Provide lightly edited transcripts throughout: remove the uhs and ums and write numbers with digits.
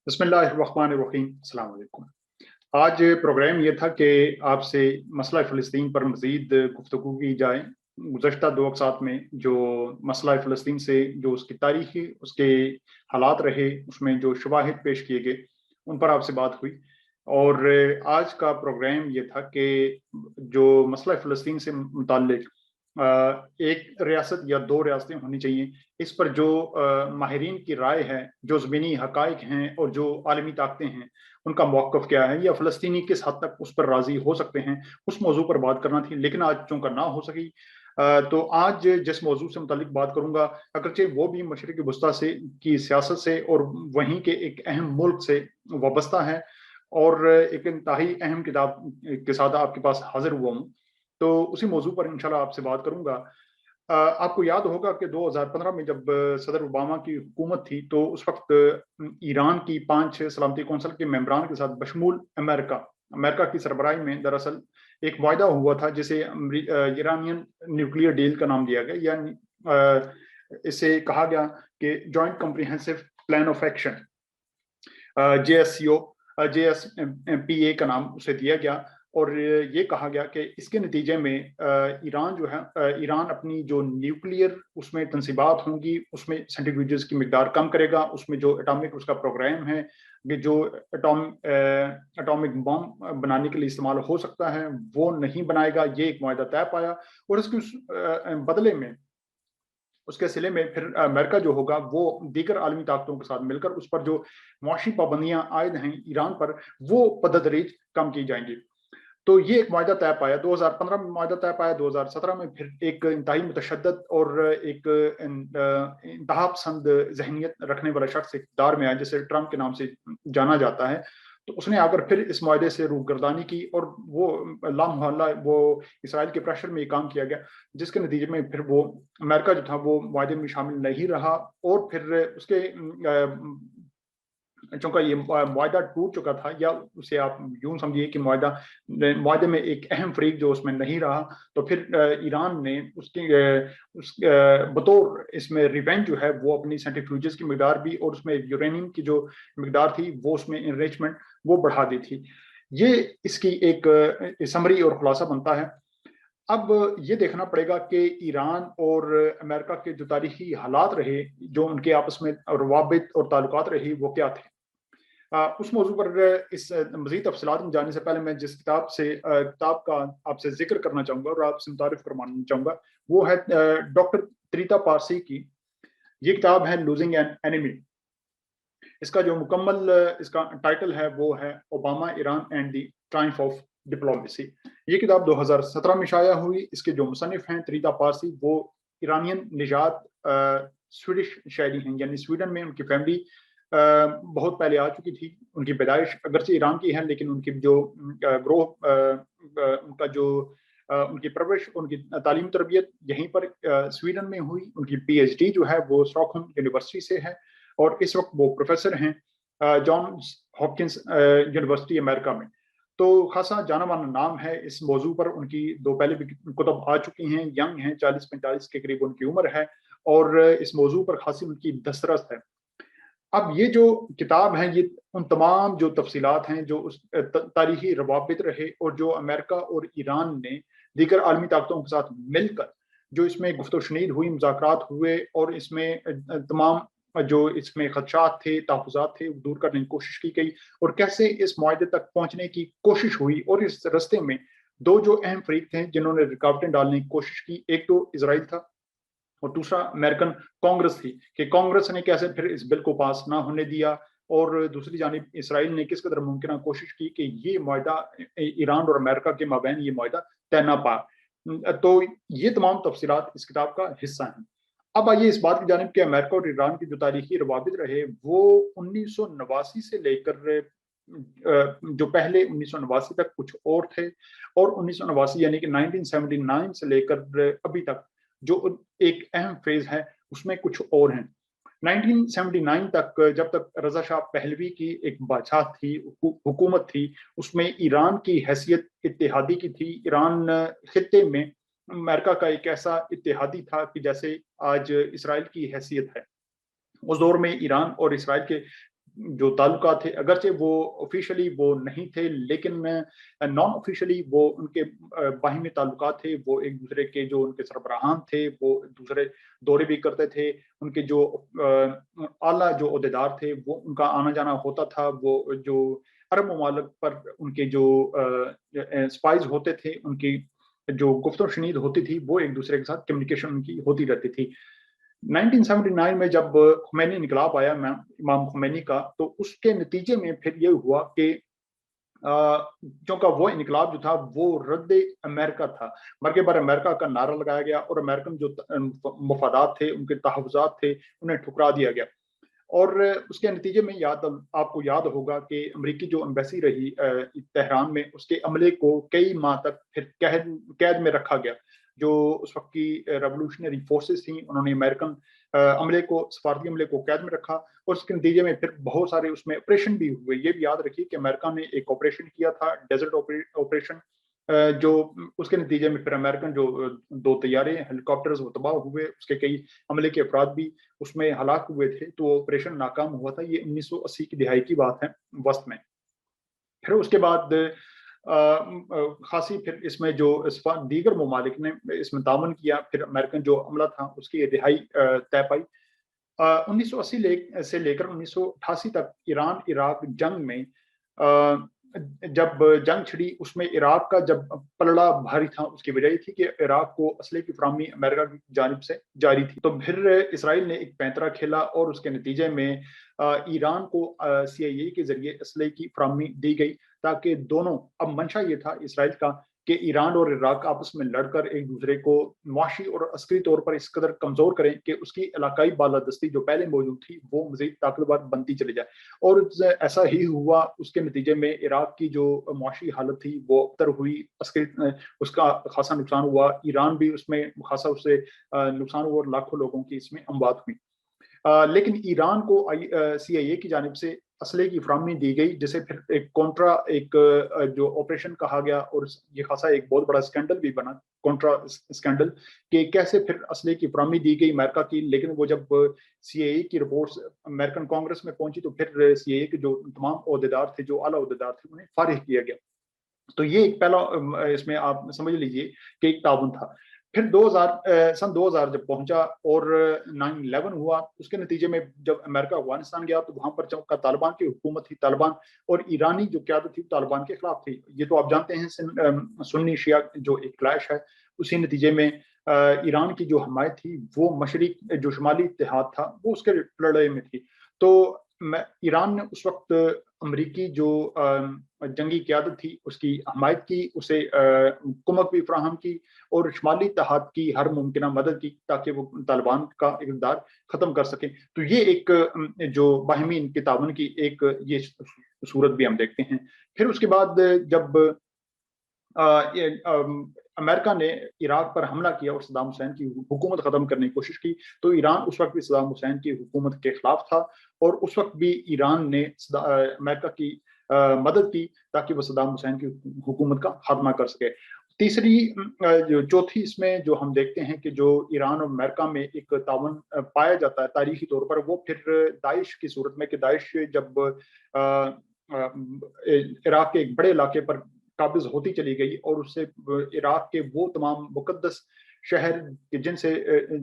بسم اللہ الرحمن الرحیم، السلام علیکم۔ آج پروگرام یہ تھا کہ آپ سے مسئلہ فلسطین پر مزید گفتگو کی جائے۔ گزشتہ 2 اقساط میں جو مسئلہ فلسطین سے جو اس کی تاریخی اس کے حالات رہے، اس میں جو شواہد پیش کیے گئے، ان پر آپ سے بات ہوئی۔ اور آج کا پروگرام یہ تھا کہ جو مسئلہ فلسطین سے متعلق ایک ریاست یا 2 ریاستیں ہونی چاہیے، اس پر جو ماہرین کی رائے ہے، جو زمینی حقائق ہیں اور جو عالمی طاقتیں ہیں، ان کا موقف کیا ہے، یا فلسطینی کس حد تک اس پر راضی ہو سکتے ہیں، اس موضوع پر بات کرنا تھی۔ لیکن آج چونکہ نہ ہو سکی، تو آج جس موضوع سے متعلق بات کروں گا، اگرچہ وہ بھی مشرق وسطیٰ سے کی سیاست سے اور وہیں کے ایک اہم ملک سے وابستہ ہے، اور ایک انتہائی اہم کتاب کے ساتھ آپ کے پاس حاضر ہوا ہوں، تو اسی موضوع پر انشاءاللہ آپ سے بات کروں گا۔ آپ کو یاد ہوگا کہ 2015 میں جب صدر اوباما کی حکومت تھی، تو اس وقت ایران کی 5 سلامتی کونسل کے ممبران کے ساتھ بشمول امریکہ کی سربراہی میں دراصل ایک معاہدہ ہوا تھا، جسے ایرانین نیوکلیئر ڈیل کا نام دیا گیا، یعنی اسے کہا گیا کہ joint comprehensive plan of action, JSPA کا نام اسے دیا گیا۔ اور یہ کہا گیا کہ اس کے نتیجے میں ایران اپنی جو نیوکلیئر اس میں تنصیبات ہوں گی، اس میں سینٹریفیوجز کی مقدار کم کرے گا، اس میں جو اٹامک اس کا پروگرام ہے کہ جو اٹامک بم بنانے کے لیے استعمال ہو سکتا ہے، وہ نہیں بنائے گا۔ یہ ایک معاہدہ طے پایا، اور اس کے بدلے میں، اس کے صلے میں پھر امریکہ جو ہوگا وہ دیگر عالمی طاقتوں کے ساتھ مل کر اس پر جو معاشی پابندیاں عائد ہیں ایران پر، وہ بتدریج کم کی جائیں گی۔ تو یہ ایک معاہدہ طے پایا، 2015 میں معاہدہ طے پایا، 2017 میں پھر ایک انتہائی متشدد اور ایک انتہا پسند ذہنیت رکھنے والا شخص اقتدار میں آیا، جسے ٹرمپ کے نام سے جانا جاتا ہے۔ تو اس نے آ کر پھر اس معاہدے سے روگردانی کی، اور وہ لامحالہ وہ اسرائیل کے پریشر میں یہ کام کیا گیا، جس کے نتیجے میں پھر وہ امریکہ جو تھا وہ معاہدے میں شامل نہیں رہا، اور پھر اس کے چونکہ یہ معاہدہ ٹوٹ چکا تھا، یا اسے آپ یوں سمجھیے کہ معاہدے میں ایک اہم فریق جو اس میں نہیں رہا، تو پھر ایران نے اس بطور اس میں ریونج جو ہے وہ اپنی سینٹریفیوجز کی مقدار بھی، اور اس میں یورینیم کی جو مقدار تھی وہ اس میں انریچمنٹ وہ بڑھا دی تھی۔ یہ اس کی ایک سمری اور خلاصہ بنتا ہے۔ اب یہ دیکھنا پڑے گا کہ ایران اور امریکہ کے جو تاریخی حالات رہے، جو ان کے آپس میں روابط اور تعلقات رہی، وہ کیا تھے۔ اس موضوع پر اس مزید تفصیلات میں جانے سے پہلے میں جس کتاب کا آپ سے ذکر کرنا چاہوں گا اور آپ سے متعارف کروانا چاہوں گا، وہ ہے ڈاکٹر تریتا پارسی کی یہ کتاب ہے لوزنگ این اینیمی۔ اس کا جو مکمل اس کا ٹائٹل ہے وہ ہے Obama Iran and the ٹرائمف of diplomacy. یہ کتاب 2017 میں شائع ہوئی۔ اس کے جو مصنف ہیں تریتا پارسی، وہ ایرانین نژاد سویڈش شہری ہیں، یعنی سویڈن میں ان کی فیملی بہت پہلے آ چکی تھی۔ ان کی پیدائش اگرچہ ایران کی ہے، لیکن ان کی جو گروہ ان کا جو ان کی پرورش، ان کی تعلیم تربیت یہیں پر سویڈن میں ہوئی۔ ان کی PhD جو ہے وہ اسٹاک ہوم یونیورسٹی سے ہے، اور اس وقت وہ پروفیسر ہیں جانس ہاپکنس یونیورسٹی امریکہ میں۔ تو خاصا جانا مانا نام ہے اس موضوع پر۔ ان کی 2 پہلے بھی کتب آ چکی ہیں، ینگ ہیں، 40-45 کے قریب ان کی عمر ہے، اور اس موضوع پر خاصی ان کی دسترس ہے۔ اب یہ جو کتاب ہے، یہ ان تمام جو تفصیلات ہیں، جو اس تاریخی روابط رہے، اور جو امریکہ اور ایران نے دیگر عالمی طاقتوں کے ساتھ مل کر جو اس میں گفت و شنید ہوئی، مذاکرات ہوئے، اور اس میں تمام جو اس میں خدشات تھے، تحفظات تھے، وہ دور کرنے کی کوشش کی گئی، اور کیسے اس معاہدے تک پہنچنے کی کوشش ہوئی۔ اور اس راستے میں 2 جو اہم فریق تھے جنہوں نے رکاوٹیں ڈالنے کی کوشش کی، ایک تو اسرائیل تھا، اور دوسرا امریکن کانگریس تھی، کہ کانگریس نے کیسے پھر اس بل کو پاس نہ ہونے دیا، اور دوسری جانب اسرائیل نے کس قدر ممکنہ کوشش کی کہ یہ معاہدہ ایران اور امریکہ کے مابین یہ معاہدہ طے نہ پا۔ تو یہ تمام تفصیلات اس کتاب کا حصہ ہیں۔ اب آئیے اس بات کی جانب کہ امریکہ اور ایران کے جو تاریخی روابط رہے، وہ 1989 سے لے کر جو پہلے 1989 تک کچھ اور تھے، اور 1989 یعنی کہ 1979 سے لے کر ابھی تک جو ایک اہم فیز ہے، اس میں کچھ اور ہیں۔ 1979 تک، جب تک رضا شاہ پہلوی کی ایک بادشاہ تھی، حکومت تھی، اس میں ایران کی حیثیت اتحادی کی تھی۔ ایران خطے میں امریکہ کا ایک ایسا اتحادی تھا کہ جیسے آج اسرائیل کی حیثیت ہے۔ اس دور میں ایران اور اسرائیل کے جو تعلقات تھے اگرچہ وہ آفیشلی وہ نہیں تھے لیکن نان آفیشلی وہ ان کے باہمی تعلقات تھے. وہ ایک دوسرے کے جو ان کے سربراہان تھے وہ ایک دوسرے دورے بھی کرتے تھے. ان کے جو اعلیٰ جو عہدیدار تھے وہ ان کا آنا جانا ہوتا تھا. وہ جو عرب ممالک پر ان کے جو اسپائز ہوتے تھے ان کی جو گفت و شنید ہوتی تھی وہ ایک دوسرے کے ساتھ کمیونیکیشن ان کی ہوتی رہتی تھی. 1979 میں جب خمینی انقلاب آیا امام خمینی کا تو اس کے نتیجے میں پھر یہ ہوا کہ چونکہ وہ انقلاب جو تھا وہ رد امریکہ تھا. مرکے بر امریکہ کا نعرہ لگایا گیا اور امریکن جو مفادات تھے ان کے تحفظات تھے انہیں ٹھکرا دیا گیا. اور اس کے نتیجے میں آپ کو یاد ہوگا کہ امریکی جو ایمبیسی رہی تہران میں اس کے عملے کو کئی ماہ تک پھر قید میں رکھا گیا. جو اس وقت کی ریولوشنری فورسز تھیں انہوں نے امریکن عملے کو سفارتی عملے کو قید میں رکھا اور اس کے نتیجے میں پھر بہت سارے اس میں آپریشن بھی ہوئے. یہ بھی یاد رکھیے کہ امریکہ نے ایک آپریشن کیا تھا ڈیزرٹ آپریشن جو اس کے نتیجے میں پھر امریکن جو 2 طیارے ہیلی کاپٹرز وہ تباہ ہوئے. اس کے کئی عملے کے افراد بھی اس میں ہلاک ہوئے تھے. تو آپریشن ناکام ہوا تھا. یہ 1980 کی دہائی کی بات ہے وسط میں. پھر اس کے بعد خاصی پھر اس میں جو دیگر ممالک نے اس میں تعاون کیا. پھر امریکن جو عملہ تھا اس کی دہائی طے پائی. 1980 سے لے کر 1988 تک ایران عراق جنگ میں جب جنگ چھڑی اس میں عراق کا جب پلڑا بھاری تھا اس کی وجہ یہ تھی کہ عراق کو اسلحے کی فراہمی امریکہ کی جانب سے جاری تھی. تو پھر اسرائیل نے ایک پینترا کھیلا اور اس کے نتیجے میں ایران کو CIA کے ذریعے اسلحے کی فراہمی دی گئی تاکہ دونوں اب منشا یہ تھا اسرائیل کا کہ ایران اور عراق آپس میں لڑ کر ایک دوسرے کو معاشی اور عسکری طور پر اس قدر کمزور کریں کہ اس کی علاقائی بالادستی جو پہلے موجود تھی وہ مزید طاقتور بنتی چلی جائے. اور ایسا ہی ہوا. اس کے نتیجے میں عراق کی جو معاشی حالت تھی وہ ابتر ہوئی. عسکری اس کا خاصا نقصان ہوا. ایران بھی اس میں خاصا اس سے نقصان ہوا اور لاکھوں لوگوں کی اس میں اموات ہوئی. لیکن ایران کو CIA کی جانب سے اسلحے کی فراہمی دی گئی جسے پھر ایک کونٹرا ایک جو آپریشن کہا گیا اور یہ خاصا ایک بہت بڑا اسکینڈل بھی بنا کونٹرا اسکینڈل کہ کیسے پھر اسلحے کی فراہمی دی گئی امریکہ کی. لیکن وہ جب CIA کی رپورٹس امریکن کانگریس میں پہنچی تو پھر CIA کے جو تمام عہدیدار تھے جو اعلیٰ عہدیدار تھے انہیں فارغ کیا گیا. تو یہ ایک پہلا اس میں آپ سمجھ لیجئے کہ ایک تعاون تھا. پھر سن 2000 جب پہنچا اور 9/11 ہوا اس کے نتیجے میں جب امریکہ افغانستان گیا تو وہاں پر چونکہ طالبان کی حکومت تھی طالبان اور ایرانی جو قیادت تھی طالبان کے خلاف تھی. یہ تو آپ جانتے ہیں سنی شیعہ جو ایک کلیش ہے. اسی نتیجے میں ایران کی جو حمایت تھی وہ مشرق جو شمالی اتحاد تھا وہ اس کے لڑائی میں تھی. تو ایران نے اس وقت امریکی جو جنگی قیادت تھی اس کی حمایت کی, اسے کمک بھی فراہم کی اور شمالی اتحاد کی ہر ممکنہ مدد کی تاکہ وہ طالبان کا اقتدار ختم کر سکیں. تو یہ ایک جو باہمی ان کے تعاون کی ایک یہ صورت بھی ہم دیکھتے ہیں. پھر اس کے بعد جب امریکہ نے عراق پر حملہ کیا اور صدام حسین کی حکومت ختم کرنے کی کوشش کی تو ایران اس وقت بھی صدام حسین کی حکومت کے خلاف تھا اور اس وقت بھی ایران نے امریکہ کی مدد کی تاکہ وہ صدام حسین کی حکومت کا خاتمہ کر سکے. چوتھی اس میں جو ہم دیکھتے ہیں کہ جو ایران اور امریکہ میں ایک تعاون پایا جاتا ہے تاریخی طور پر وہ پھر داعش کی صورت میں کہ داعش جب عراق کے ایک بڑے علاقے پر قابض ہوتی چلی گئی اور اس سے عراق کے وہ تمام مقدس شہر جن سے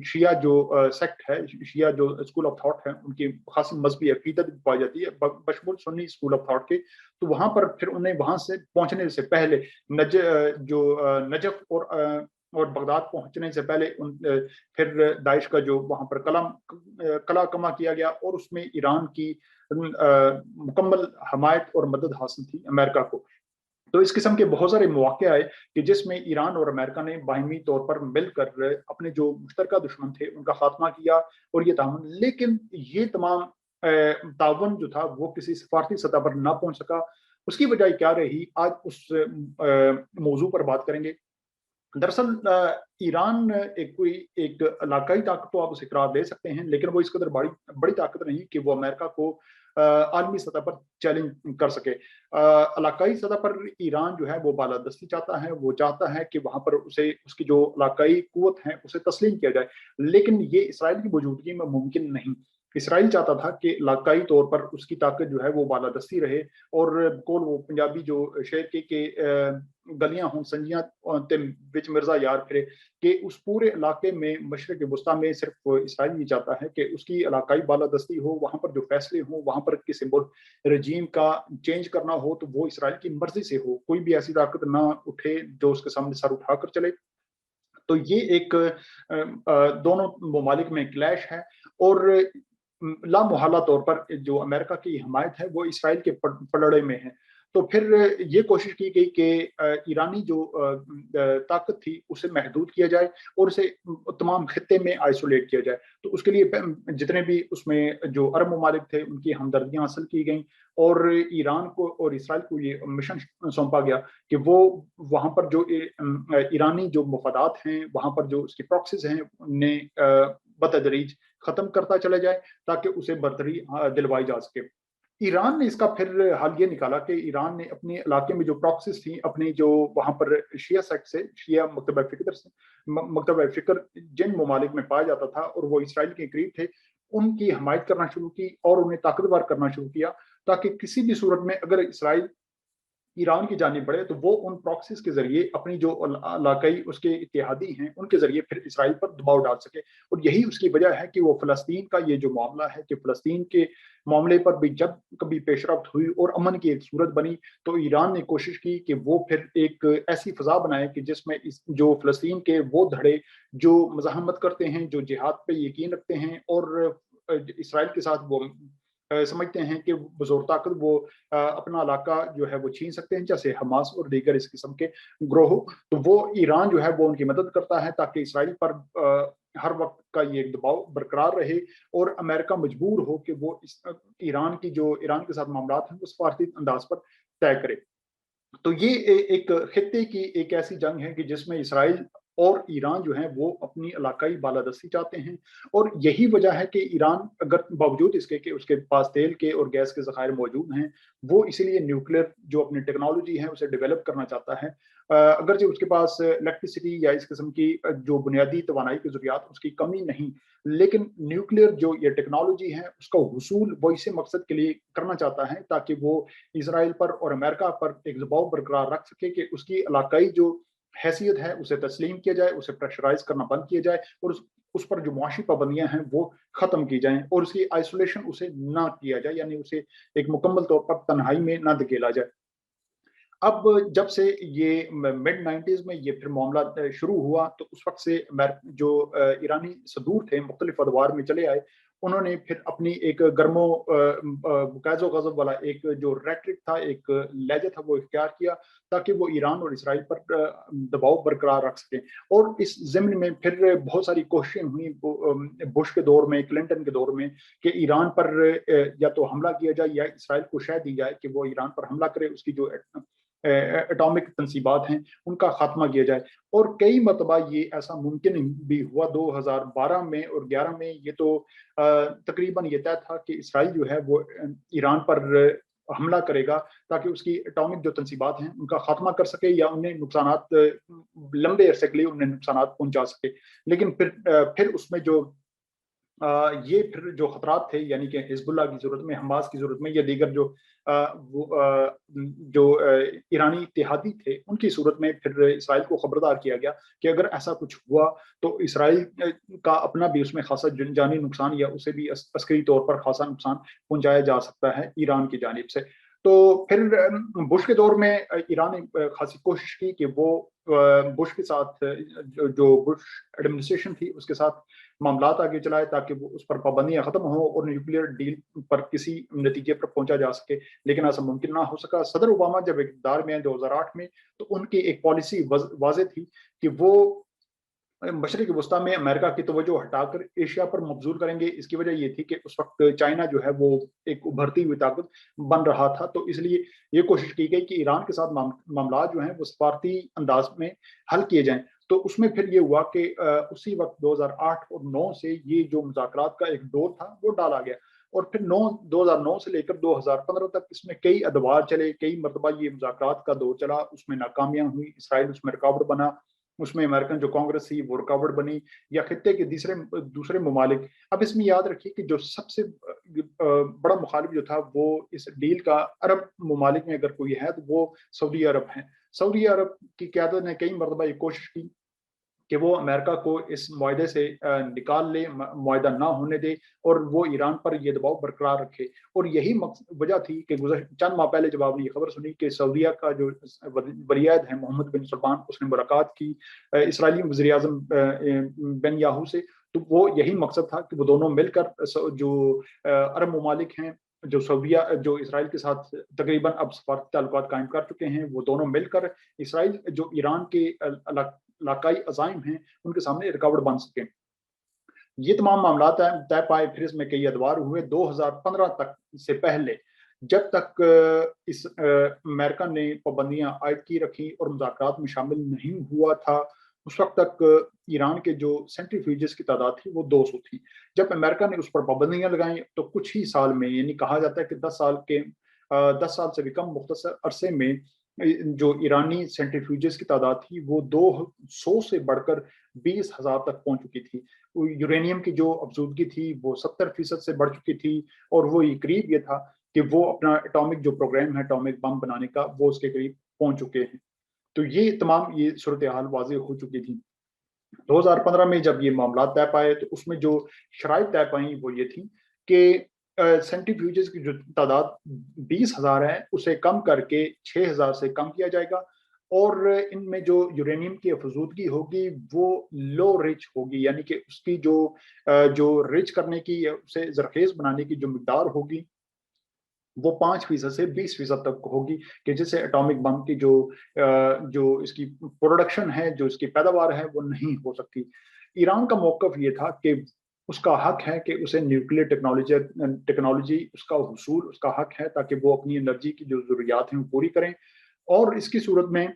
شیعہ جو سیکٹ ہے شیعہ جو اسکول آف تھاٹ ہے ان کی خاصی مذہبی عقیدت پائی جاتی ہے بشمول سنی اسکول آف تھاٹ کے. تو وہاں پر پھر انہیں وہاں سے پہنچنے سے پہلے نجف اور بغداد پہنچنے سے پہلے پھر داعش کا جو وہاں پر قلعہ کما کیا گیا اور اس میں ایران کی مکمل حمایت اور مدد حاصل تھی امریکہ کو. تو اس قسم کے بہت سارے مواقع آئے کہ جس میں ایران اور امریکہ نے باہمی طور پر مل کر اپنے جو مشترکہ دشمن تھے ان کا خاتمہ کیا اور یہ تعاون. لیکن یہ تمام تعاون جو تھا وہ کسی سفارتی سطح پر نہ پہنچ سکا. اس کی وجہ کیا رہی آج اس موضوع پر بات کریں گے. دراصل ایران ایک علاقائی طاقت تو آپ اسے قرار دے سکتے ہیں لیکن وہ اس قدر بڑی طاقت نہیں کہ وہ امریکہ کو عالمی سطح پر چیلنج کر سکے. علاقائی سطح پر ایران جو ہے وہ بالادستی چاہتا ہے. وہ چاہتا ہے کہ وہاں پر اس کی جو علاقائی قوت ہے اسے تسلیم کیا جائے لیکن یہ اسرائیل کی موجودگی میں ممکن نہیں. اسرائیل چاہتا تھا کہ علاقائی طور پر اس کی طاقت جو ہے وہ بالادستی رہے، اور کول وہ پنجابی جو شعر کے کہ گلیاں ہوں سنجیاں تے وچ مرزا یار پھرے، کہ اس پورے علاقے میں مشرق وسطیٰ میں صرف اسرائیل یہ چاہتا ہے کہ اس کی علاقائی بالادستی ہو، وہاں پر جو فیصلے ہوں، وہاں پر کسی ملک رجیم کا چینج کرنا ہو تو وہ اسرائیل کی مرضی سے ہو، کوئی بھی ایسی طاقت نہ اٹھے جو اس کے سامنے سر اٹھا کر چلے۔ تو یہ ایک دونوں ممالک میں کلیش ہے، اور لامحالہ طور پر جو امریکہ کی حمایت ہے وہ اسرائیل کے پلڑے میں ہے۔ تو پھر یہ کوشش کی گئی کہ ایرانی جو طاقت تھی اسے محدود کیا جائے اور اسے تمام خطے میں آئسولیٹ کیا جائے۔ تو اس کے لیے جتنے بھی اس میں جو عرب ممالک تھے ان کی ہمدردیاں حاصل کی گئیں، اور ایران کو اور اسرائیل کو یہ مشن سونپا گیا کہ وہ وہاں پر جو ایرانی جو مفادات ہیں، وہاں پر جو اس کی پراکسیز ہیں، انہیں بتدریج ختم کرتا چلا جائے تاکہ اسے برتری دلوائی جا سکے۔ ایران نے اس کا پھر حل یہ نکالا کہ ایران نے اپنے علاقے میں جو پراکسیز تھیں، اپنی جو وہاں پر شیعہ سیکٹ سے، شیعہ مکتبہ فکر جن ممالک میں پایا جاتا تھا اور وہ اسرائیل کے قریب تھے، ان کی حمایت کرنا شروع کی اور انہیں طاقتور کرنا شروع کیا، تاکہ کسی بھی صورت میں اگر اسرائیل ایران کی جانب بڑھے تو وہ ان پراکسیز کے ذریعے اپنی جو علاقائی اس کے اتحادی ہیں ان کے ذریعے پھر اسرائیل پر دباؤ ڈال سکے۔ اور یہی اس کی وجہ ہے کہ وہ فلسطین کا یہ جو معاملہ ہے کہ فلسطین کے معاملے پر بھی جب کبھی پیش رفت ہوئی اور امن کی ایک صورت بنی تو ایران نے کوشش کی کہ وہ پھر ایک ایسی فضا بنائے کہ جس میں جو فلسطین کے وہ دھڑے جو مزاحمت کرتے ہیں، جو جہاد پہ یقین رکھتے ہیں اور اسرائیل کے ساتھ وہ سمجھتے ہیں کہ بزور طاقت وہ اپنا علاقہ جو ہے وہ چھین سکتے ہیں، جیسے حماس اور دیگر اس قسم کے گروہ، تو وہ ایران جو ہے وہ ان کی مدد کرتا ہے تاکہ اسرائیل پر ہر وقت کا یہ دباؤ برقرار رہے اور امریکہ مجبور ہو کہ وہ ایران کے ساتھ معاملات ہیں وہ سفارتی انداز پر طے کرے۔ تو یہ ایک خطے کی ایک ایسی جنگ ہے کہ جس میں اسرائیل اور ایران جو ہیں وہ اپنی علاقائی بالادستی چاہتے ہیں، اور یہی وجہ ہے کہ ایران اگر باوجود اس کے کہ اس کے پاس تیل کے اور گیس کے ذخائر موجود ہیں، وہ اسی لیے نیوکلیر جو اپنی ٹیکنالوجی ہے اسے ڈیولپ کرنا چاہتا ہے، اگرچہ اس کے پاس الیکٹریسٹی یا اس قسم کی جو بنیادی توانائی کے ذریعات اس کی کمی نہیں، لیکن نیوکلیر جو یہ ٹیکنالوجی ہے اس کا حصول وہ اسی مقصد کے لیے کرنا چاہتا ہے تاکہ وہ اسرائیل پر اور امریکہ پر ایک دباؤ برقرار رکھ سکے کہ اس کی علاقائی جو حیثیت ہے اسے تسلیم کیا جائے، اسے پریشرائز کرنا بند کیا جائے، اور اس پر جو معاشی پابندیاں ہیں وہ ختم کی جائیں اور اس کی آئسولیشن اسے نہ کیا جائے، یعنی اسے ایک مکمل طور پر تنہائی میں نہ دھکیلا جائے۔ اب جب سے یہ مڈ 90s میں یہ پھر معاملہ شروع ہوا تو اس وقت سے جو ایرانی صدور تھے مختلف ادوار میں چلے آئے، انہوں نے پھر اپنی ایک گرم و قیظ و غضب والا ایک جو ریٹرک تھا، ایک لہجہ تھا وہ اختیار کیا تاکہ وہ ایران اور اسرائیل پر دباؤ برقرار رکھ سکیں۔ اور اس ضمن میں پھر بہت ساری کوششیں ہوئیں بش کے دور میں، کلنٹن کے دور میں، کہ ایران پر یا تو حملہ کیا جائے یا اسرائیل کو شہ دی جائے کہ وہ ایران پر حملہ کرے، اس کی جو اٹامک تنصیبات ہیں ان کا خاتمہ کیا جائے۔ اور کئی مرتبہ یہ ایسا ممکن بھی ہوا، 2012 میں اور 2011 میں یہ تو تقریباً یہ طے تھا کہ اسرائیل جو ہے وہ ایران پر حملہ کرے گا تاکہ اس کی اٹامک جو تنصیبات ہیں ان کا خاتمہ کر سکے یا انہیں نقصانات لمبے عرصے کے لیے انہیں نقصانات پہنچا سکے۔ لیکن پھر اس میں جو یہ پھر جو خطرات تھے، یعنی کہ حزب اللہ کی صورت میں، حماس کی صورت میں، یا دیگر جو ایرانی اتحادی تھے ان کی صورت میں پھر اسرائیل کو خبردار کیا گیا کہ اگر ایسا کچھ ہوا تو اسرائیل کا اپنا بھی اس میں خاصا جانی نقصان یا اسے بھی عسکری طور پر خاصا نقصان پہنچایا جا سکتا ہے ایران کی جانب سے۔ تو پھر بش کے دور میں ایران نے خاصی کوشش کی کہ وہ بش کے ساتھ جو بش ایڈمنسٹریشن تھی اس کے ساتھ معاملات آگے چلائے تاکہ وہ اس پر پابندیاں ختم ہوں اور نیوکلیر ڈیل پر کسی نتیجے پر پہنچا جا سکے، لیکن ایسا ممکن نہ ہو سکا۔ صدر اوباما جب اقتدار میں 2008 میں تو ان کی ایک پالیسی واضح تھی کہ وہ مشرق وسطیٰ میں امریکہ کی توجہ ہٹا کر ایشیا پر مبذول کریں گے۔ اس کی وجہ یہ تھی کہ اس وقت چائنا جو ہے وہ ایک ابھرتی ہوئی طاقت بن رہا تھا، تو اس لیے یہ کوشش کی گئی کہ ایران کے ساتھ معاملات جو ہیں وہ سفارتی انداز میں حل کیے جائیں۔ تو اس میں پھر یہ ہوا کہ اسی وقت 2008 اور 2009 سے یہ جو مذاکرات کا ایک دور تھا وہ ڈالا گیا، اور پھر 2009 سے لے کر 2015 تک اس میں کئی ادوار چلے، کئی مرتبہ یہ مذاکرات کا دور چلا، اس میں ناکامیاں ہوئی، اسرائیل اس میں رکاوٹ بنا، اس میں امریکن جو کانگریس تھی وہ رکاوٹ بنی، یا خطے کے دوسرے ممالک. اب اس میں یاد رکھیے کہ جو سب سے بڑا مخالف جو تھا وہ اس ڈیل کا عرب ممالک میں اگر کوئی ہے تو وہ سعودی عرب ہیں. سعودی عرب کی قیادت نے کئی مرتبہ یہ کوشش کی کہ وہ امریکہ کو اس معاہدے سے نکال لے، معاہدہ نہ ہونے دے، اور وہ ایران پر یہ دباؤ برقرار رکھے. اور یہی وجہ تھی کہ چند ماہ پہلے جب آپ نے یہ خبر سنی کہ سعودیہ کا جو ولی عہد ہے محمد بن سلمان، اس نے ملاقات کی اسرائیلی وزیر اعظم بن یاہو سے، تو وہ یہی مقصد تھا کہ وہ دونوں مل کر جو عرب ممالک ہیں جو اسرائیل کے ساتھ تقریباً اب سفارتی تعلقات قائم کر چکے ہیں، وہ دونوں مل کر اسرائیل جو ایران کے علاقائی عزائم ہیں ان کے سامنے رکاوٹ بن سکیں. یہ تمام معاملات طے پائے. پھر اس میں کئی ادوار ہوئے 2015 تک سے پہلے، جب تک اس امریکہ نے پابندیاں عائد کی رکھی اور مذاکرات میں شامل نہیں ہوا تھا، اس وقت تک ایران کے جو سینٹریفیوجز کی تعداد تھی وہ 200 تھی. جب امریکہ نے اس پر پابندیاں لگائیں تو کچھ ہی سال میں، یعنی کہا جاتا ہے کہ 10 سال سے بھی کم مختصر عرصے میں، جو ایرانی سینٹریفیوجز کی تعداد تھی وہ 200 سے بڑھ کر 20,000 تک پہنچ چکی تھی. یورینیم کی جو افزودگی تھی وہ 70% سے بڑھ چکی تھی، اور وہ قریب یہ تھا کہ وہ اپنا اٹامک جو پروگرام ہے اٹامک بم بنانے کا، وہ اس کے قریب پہنچ چکے ہیں. تو یہ تمام یہ صورتحال واضح ہو چکی تھی. 2015 میں جب یہ معاملات طے پائے تو اس میں جو شرائط طے پائیں وہ یہ تھی کہ سینٹریفیوجز کی جو تعداد 20,000 ہے اسے کم کر کے 6,000 سے کم کیا جائے گا، اور ان میں جو یورینیم کی افزودگی ہوگی وہ لو رچ ہوگی، یعنی کہ اس کی جو رچ کرنے کی، اسے زرخیز بنانے کی جو مقدار ہوگی وہ 5% سے 20% تک ہوگی، کہ جس سے اٹامک بم کی جو اس کی پروڈکشن ہے، جو اس کی پیداوار ہے، وہ نہیں ہو سکتی. ایران کا موقف یہ تھا کہ اس کا حق ہے کہ اسے نیوکلیر ٹیکنالوجی اس کا حصول، اس کا حق ہے تاکہ وہ اپنی انرجی کی جو ضروریات ہیں وہ پوری کریں. اور اس کی صورت میں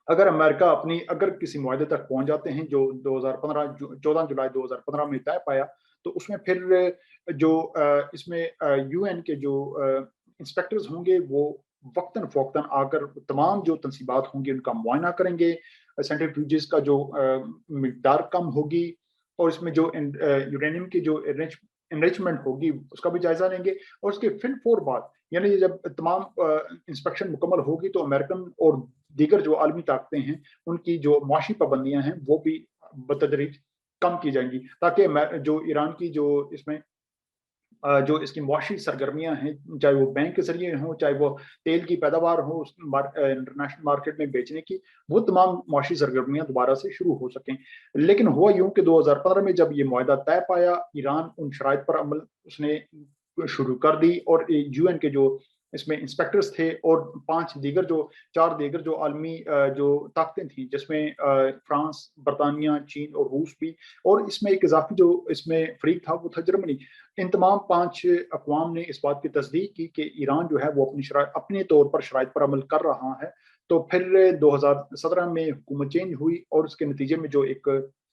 اگر امریکہ اگر کسی معاہدے تک پہنچ جاتے ہیں جو 14 جولائی 2015 میں طے پایا، تو اس میں پھر جو اس میں یو این کے جو انسپیکٹرز ہوں گے وہ وقتاً فوقتاً آ کر تمام جو تنصیبات ہوں گی ان کا معائنہ کریں گے. سینٹریفیوجز کا جو مقدار کم ہوگی، اور اس میں جو یورینیم کی جو انریچمنٹ ہوگی اس کا بھی جائزہ لیں گے. اور اس کے فور بعد، یعنی جب تمام انسپیکشن مکمل ہوگی تو امریکن اور دیگر جو عالمی طاقتیں ہیں ان کی جو معاشی پابندیاں ہیں وہ بھی بتدریج کم کی جائیں گی، تاکہ جو ایران کی جو اس کی معاشی سرگرمیاں ہیں، چاہے وہ بینک کے ذریعے ہوں، چاہے وہ تیل کی پیداوار ہو انٹرنیشنل مارکیٹ میں بیچنے کی، وہ تمام معاشی سرگرمیاں دوبارہ سے شروع ہو سکیں. لیکن ہوا یوں کہ 2015 میں جب یہ معاہدہ طے پایا، ایران ان شرائط پر عمل اس نے شروع کر دی، اور یو این کے جو اس میں انسپیکٹرز تھے اور 4 دیگر جو عالمی جو طاقتیں تھیں، جس میں فرانس، برطانیہ، چین اور روس بھی، اور اس میں ایک اضافی جو اس میں فریق تھا وہ تھا جرمنی. ان تمام 5 اقوام نے اس بات کی تصدیق کی کہ ایران جو ہے وہ اپنے طور پر شرائط پر عمل کر رہا ہے. تو پھر 2017 میں حکومت چینج ہوئی، اور اس کے نتیجے میں جو ایک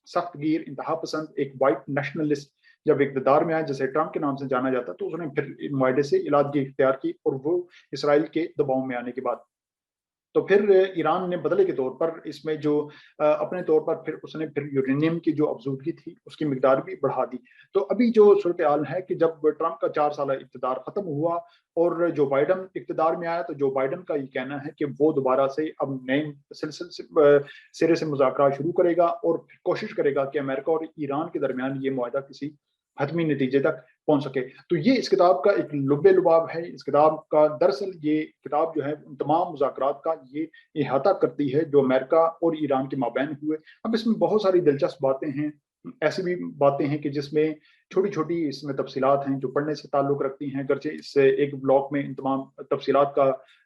سخت گیر، انتہا پسند، ایک وائٹ نیشنلسٹ جب اقتدار میں آیا، جسے ٹرمپ کے نام سے جانا جاتا، تو اس نے پھر معاہدے سے علادگی اختیار کی، اور وہ اسرائیل کے دباؤ میں آنے کے بعد تو پھر ایران نے بدلے کے طور پر اس میں جو اپنے طور پر پھر اس نے یورینیم کی جو افزودگی تھی اس کی مقدار بھی بڑھا دی. تو ابھی جو صورتحال ہے کہ جب ٹرمپ کا 4 سالہ اقتدار ختم ہوا اور جو بائیڈن اقتدار میں آیا، تو جو بائیڈن کا یہ کہنا ہے کہ وہ دوبارہ سے اب نئے سرے سے مذاکرات شروع کرے گا، اور کوشش کرے گا کہ امریکہ اور ایران کے درمیان یہ معاہدہ کسی حتمی نتیجے تک پہنچ سکے. تو یہ اس کتاب کا ایک لب لباب ہے. اس کتاب کا دراصل یہ کتاب جو ہے تمام مذاکرات کا یہ احاطہ کرتی ہے جو امریکہ اور ایران کے مابین ہوئے. اب اس میں بہت ساری دلچسپ باتیں ہیں، ایسی بھی باتیں ہیں کہ جس میں چھوٹی چھوٹی اس میں تفصیلات ہیں جو پڑھنے سے تعلق رکھتی ہیں، اگرچہ اس سے ایک بلاک میں ان تمام تفصیلات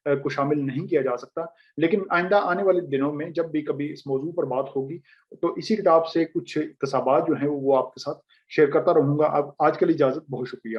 کو شامل نہیں کیا جا سکتا. لیکن آئندہ آنے والے دنوں میں جب بھی کبھی اس موضوع پر بات ہوگی تو اسی کتاب سے کچھ اقتباسات جو ہیں وہ آپ کے ساتھ شیئر کرتا رہوں گا. اب آج کے لیے اجازت، بہت شکریہ.